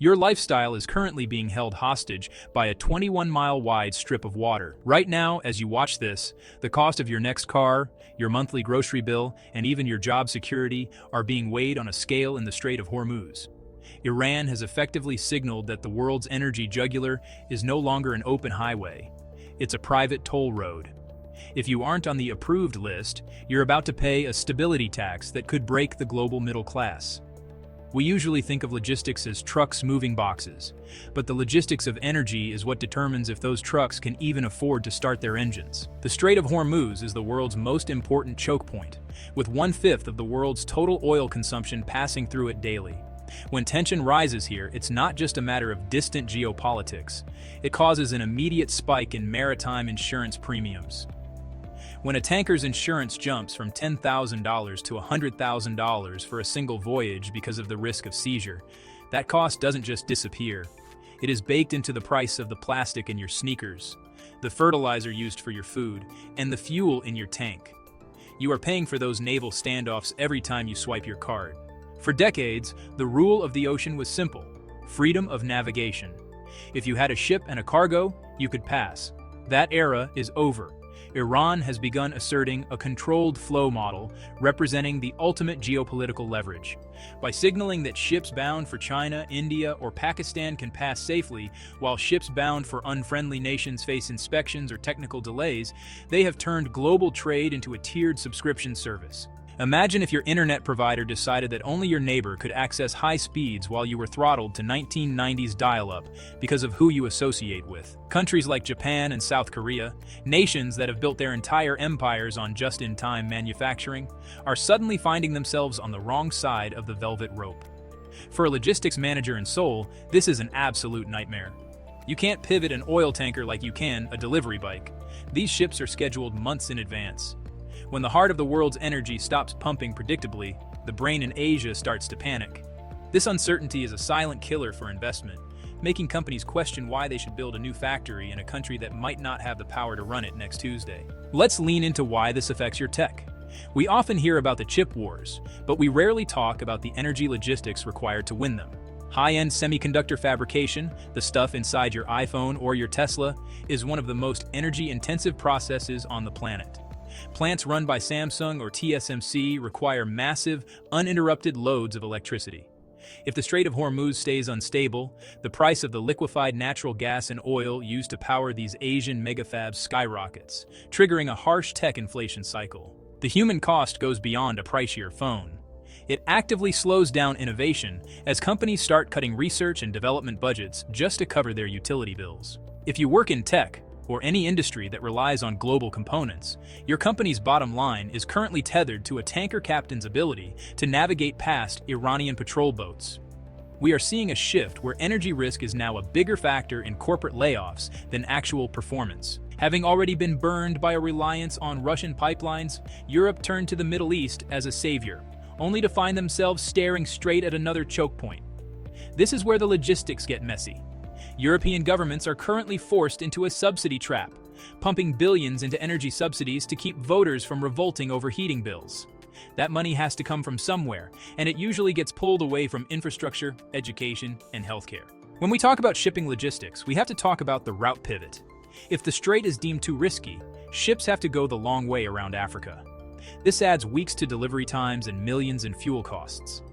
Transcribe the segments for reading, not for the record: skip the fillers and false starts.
Your lifestyle is currently being held hostage by a 21-mile-wide strip of water. Right now, as you watch this, the cost of your next car, your monthly grocery bill, and even your job security are being weighed on a scale in the Strait of Hormuz. Iran has effectively signaled that the world's energy jugular is no longer an open highway. It's a private toll road. If you aren't on the approved list, you're about to pay a stability tax that could break the global middle class. We usually think of logistics as trucks moving boxes, but the logistics of energy is what determines if those trucks can even afford to start their engines. The Strait of Hormuz is the world's most important choke point, with 1/5 of the world's total oil consumption passing through it daily. When tension rises here, it's not just a matter of distant geopolitics. It causes an immediate spike in maritime insurance premiums. When a tanker's insurance jumps from $10,000 to $100,000 for a single voyage because of the risk of seizure, that cost doesn't just disappear. It is baked into the price of the plastic in your sneakers, the fertilizer used for your food, and the fuel in your tank. You are paying for those naval standoffs every time you swipe your card. For decades, the rule of the ocean was simple: freedom of navigation. If you had a ship and a cargo, you could pass. That era is over. Iran has begun asserting a controlled flow model representing the ultimate geopolitical leverage. By signaling that ships bound for China, India, or Pakistan can pass safely, while ships bound for unfriendly nations face inspections or technical delays, they have turned global trade into a tiered subscription service. Imagine if your internet provider decided that only your neighbor could access high speeds while you were throttled to 1990s dial-up because of who you associate with. Countries like Japan and South Korea, nations that have built their entire empires on just-in-time manufacturing, are suddenly finding themselves on the wrong side of the velvet rope. For a logistics manager in Seoul, this is an absolute nightmare. You can't pivot an oil tanker like you can a delivery bike. These ships are scheduled months in advance. When the heart of the world's energy stops pumping predictably, the brain in Asia starts to panic. This uncertainty is a silent killer for investment, making companies question why they should build a new factory in a country that might not have the power to run it next Tuesday. Let's lean into why this affects your tech. We often hear about the chip wars, but we rarely talk about the energy logistics required to win them. High-end semiconductor fabrication, the stuff inside your iPhone or your Tesla, is one of the most energy-intensive processes on the planet. Plants run by Samsung or TSMC require massive, uninterrupted loads of electricity. If the Strait of Hormuz stays unstable, the price of the liquefied natural gas and oil used to power these Asian megafabs skyrockets, triggering a harsh tech inflation cycle. The human cost goes beyond a pricier phone. It actively slows down innovation as companies start cutting research and development budgets just to cover their utility bills. If you work in tech, or any industry that relies on global components, your company's bottom line is currently tethered to a tanker captain's ability to navigate past Iranian patrol boats. We are seeing a shift where energy risk is now a bigger factor in corporate layoffs than actual performance. Having already been burned by a reliance on Russian pipelines, Europe turned to the Middle East as a savior, only to find themselves staring straight at another choke point. This is where the logistics get messy. European governments are currently forced into a subsidy trap, pumping billions into energy subsidies to keep voters from revolting over heating bills. That money has to come from somewhere, and it usually gets pulled away from infrastructure, education, and healthcare. When we talk about shipping logistics, we have to talk about the route pivot. If the strait is deemed too risky, ships have to go the long way around Africa. This adds weeks to delivery times and millions in fuel costs.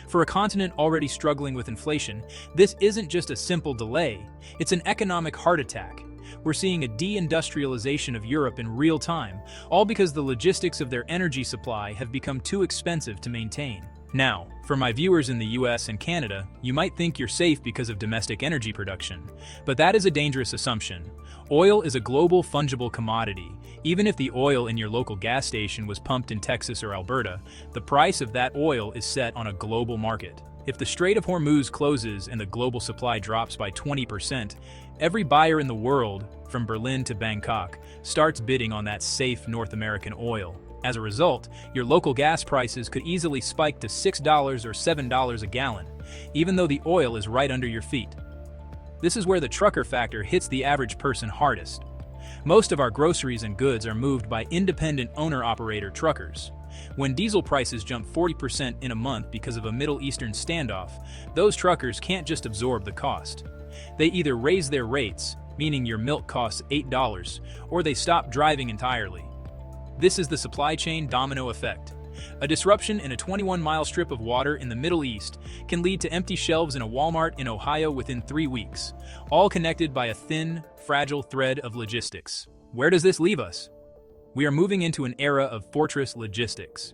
For a continent already struggling with inflation, this isn't just a simple delay, it's an economic heart attack. We're seeing a deindustrialization of Europe in real time, all because the logistics of their energy supply have become too expensive to maintain. Now, for my viewers in the US and Canada, you might think you're safe because of domestic energy production, but that is a dangerous assumption. Oil is a global fungible commodity. Even if the oil in your local gas station was pumped in Texas or Alberta, the price of that oil is set on a global market. If the Strait of Hormuz closes and the global supply drops by 20%, every buyer in the world, from Berlin to Bangkok, starts bidding on that safe North American oil. As a result, your local gas prices could easily spike to $6 or $7 a gallon, even though the oil is right under your feet. This is where the trucker factor hits the average person hardest. Most of our groceries and goods are moved by independent owner-operator truckers. When diesel prices jump 40% in a month because of a Middle Eastern standoff, those truckers can't just absorb the cost. They either raise their rates, meaning your milk costs $8, or they stop driving entirely. This is the supply chain domino effect. A disruption in a 21-mile strip of water in the Middle East can lead to empty shelves in a Walmart in Ohio within 3 weeks, all connected by a thin, fragile thread of logistics. Where does this leave us? We are moving into an era of fortress logistics.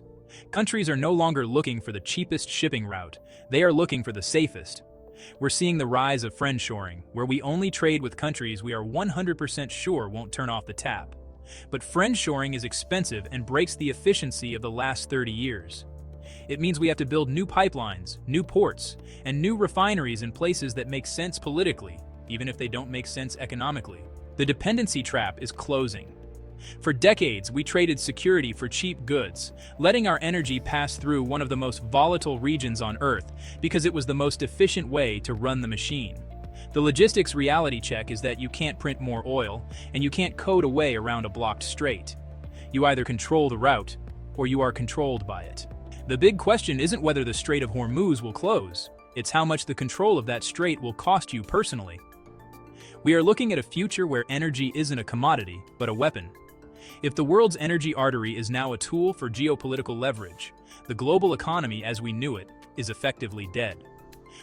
Countries are no longer looking for the cheapest shipping route, they are looking for the safest. We're seeing the rise of friendshoring, where we only trade with countries we are 100% sure won't turn off the tap. But friendshoring is expensive and breaks the efficiency of the last 30 years. It means we have to build new pipelines, new ports, and new refineries in places that make sense politically, even if they don't make sense economically. The dependency trap is closing. For decades, we traded security for cheap goods, letting our energy pass through one of the most volatile regions on Earth because it was the most efficient way to run the machine. The logistics reality check is that you can't print more oil, and you can't code a way around a blocked strait. You either control the route, or you are controlled by it. The big question isn't whether the Strait of Hormuz will close, it's how much the control of that strait will cost you personally. We are looking at a future where energy isn't a commodity, but a weapon. If the world's energy artery is now a tool for geopolitical leverage, the global economy as we knew it is effectively dead.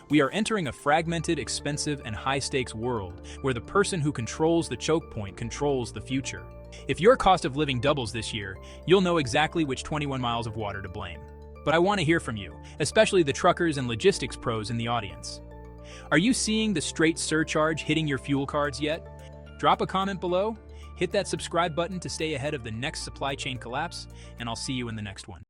We are entering a fragmented, expensive, and high-stakes world where the person who controls the choke point controls the future. If your cost of living doubles this year, you'll know exactly which 21 miles of water to blame. But I want to hear from you, especially the truckers and logistics pros in the audience. Are you seeing the straight surcharge hitting your fuel cards yet? Drop a comment below, hit that subscribe button to stay ahead of the next supply chain collapse, and I'll see you in the next one.